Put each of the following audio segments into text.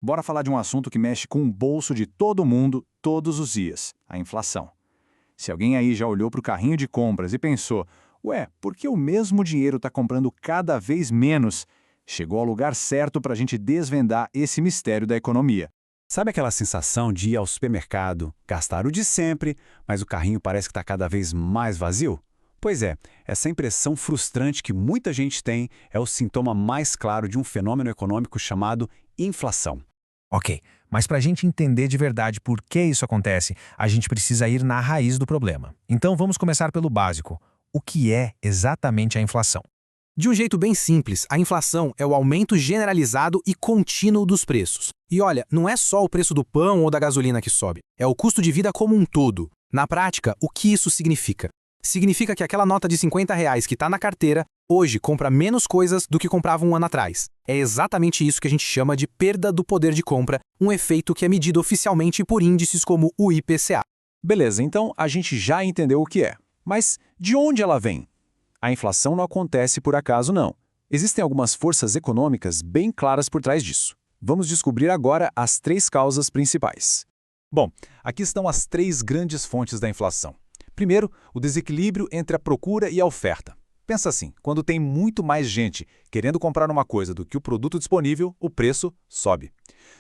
Bora falar de um assunto que mexe com o bolso de todo mundo todos os dias: a inflação. Se alguém aí já olhou para o carrinho de compras e pensou, ué, por que o mesmo dinheiro está comprando cada vez menos? Chegou ao lugar certo para a gente desvendar esse mistério da economia. Sabe aquela sensação de ir ao supermercado, gastar o de sempre, mas o carrinho parece que está cada vez mais vazio? Pois é, essa impressão frustrante que muita gente tem é o sintoma mais claro de um fenômeno econômico chamado inflação. Ok, mas para a gente entender de verdade por que isso acontece, a gente precisa ir na raiz do problema. Então vamos começar pelo básico. O que é exatamente a inflação? De um jeito bem simples, a inflação é o aumento generalizado e contínuo dos preços. E olha, não é só o preço do pão ou da gasolina que sobe, é o custo de vida como um todo. Na prática, o que isso significa? Significa que aquela nota de R$ 50 que está na carteira, hoje compra menos coisas do que comprava um ano atrás. É exatamente isso que a gente chama de perda do poder de compra, um efeito que é medido oficialmente por índices como o IPCA. Beleza, então a gente já entendeu o que é. Mas de onde ela vem? A inflação não acontece por acaso, não. Existem algumas forças econômicas bem claras por trás disso. Vamos descobrir agora as 3 causas principais. Bom, aqui estão as 3 grandes fontes da inflação. Primeiro, o desequilíbrio entre a procura e a oferta. Pensa assim, quando tem muito mais gente querendo comprar uma coisa do que o produto disponível, o preço sobe.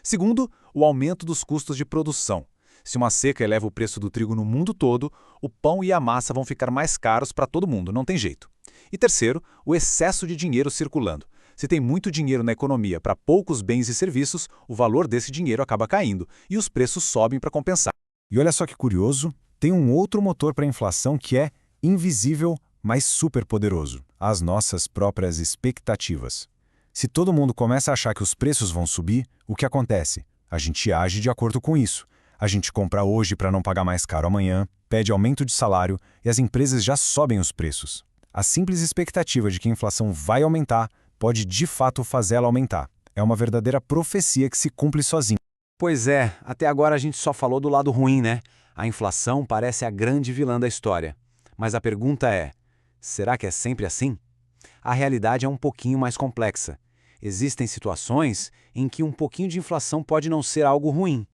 Segundo, o aumento dos custos de produção. Se uma seca eleva o preço do trigo no mundo todo, o pão e a massa vão ficar mais caros para todo mundo, não tem jeito. E terceiro, o excesso de dinheiro circulando. Se tem muito dinheiro na economia para poucos bens e serviços, o valor desse dinheiro acaba caindo e os preços sobem para compensar. E olha só que curioso, tem um outro motor para a inflação que é invisível, mas super poderoso: as nossas próprias expectativas. Se todo mundo começa a achar que os preços vão subir, o que acontece? A gente age de acordo com isso. A gente compra hoje para não pagar mais caro amanhã, pede aumento de salário e as empresas já sobem os preços. A simples expectativa de que a inflação vai aumentar pode de fato fazê-la aumentar. É uma verdadeira profecia que se cumpre sozinha. Pois é, até agora a gente só falou do lado ruim, né? A inflação parece a grande vilã da história. Mas a pergunta é, será que é sempre assim? A realidade é um pouquinho mais complexa. Existem situações em que um pouquinho de inflação pode não ser algo ruim.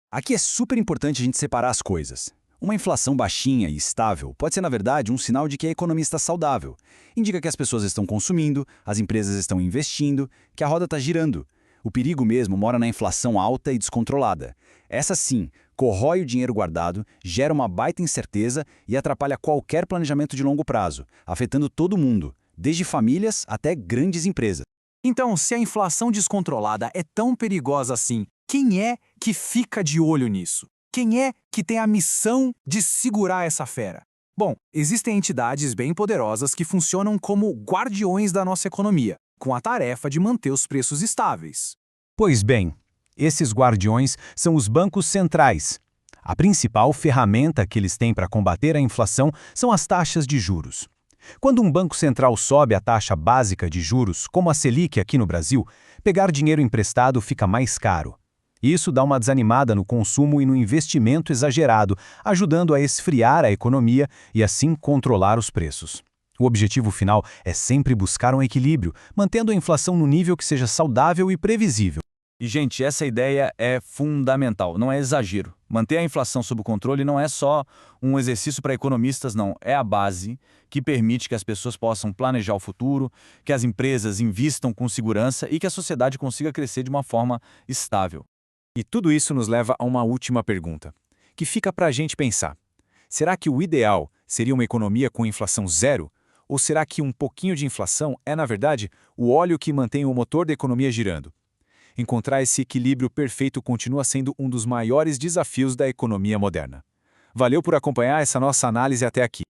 Aqui é super importante a gente separar as coisas. Uma inflação baixinha e estável pode ser, na verdade, um sinal de que a economia está saudável. Indica que as pessoas estão consumindo, as empresas estão investindo, que a roda está girando. O perigo mesmo mora na inflação alta e descontrolada. Essa sim, corrói o dinheiro guardado, gera uma baita incerteza e atrapalha qualquer planejamento de longo prazo, afetando todo mundo, desde famílias até grandes empresas. Então, se a inflação descontrolada é tão perigosa assim, quem é que fica de olho nisso? Quem é que tem a missão de segurar essa fera? Bom, existem entidades bem poderosas que funcionam como guardiões da nossa economia, com a tarefa de manter os preços estáveis. Pois bem, esses guardiões são os bancos centrais. A principal ferramenta que eles têm para combater a inflação são as taxas de juros. Quando um banco central sobe a taxa básica de juros, como a Selic aqui no Brasil, pegar dinheiro emprestado fica mais caro. Isso dá uma desanimada no consumo e no investimento exagerado, ajudando a esfriar a economia e assim controlar os preços. O objetivo final é sempre buscar um equilíbrio, mantendo a inflação no nível que seja saudável e previsível. E, gente, essa ideia é fundamental, não é exagero. Manter a inflação sob controle não é só um exercício para economistas, não. É a base que permite que as pessoas possam planejar o futuro, que as empresas invistam com segurança e que a sociedade consiga crescer de uma forma estável. E tudo isso nos leva a uma última pergunta, que fica para a gente pensar. Será que o ideal seria uma economia com inflação zero? Ou será que um pouquinho de inflação é, na verdade, o óleo que mantém o motor da economia girando? Encontrar esse equilíbrio perfeito continua sendo um dos maiores desafios da economia moderna. Valeu por acompanhar essa nossa análise até aqui.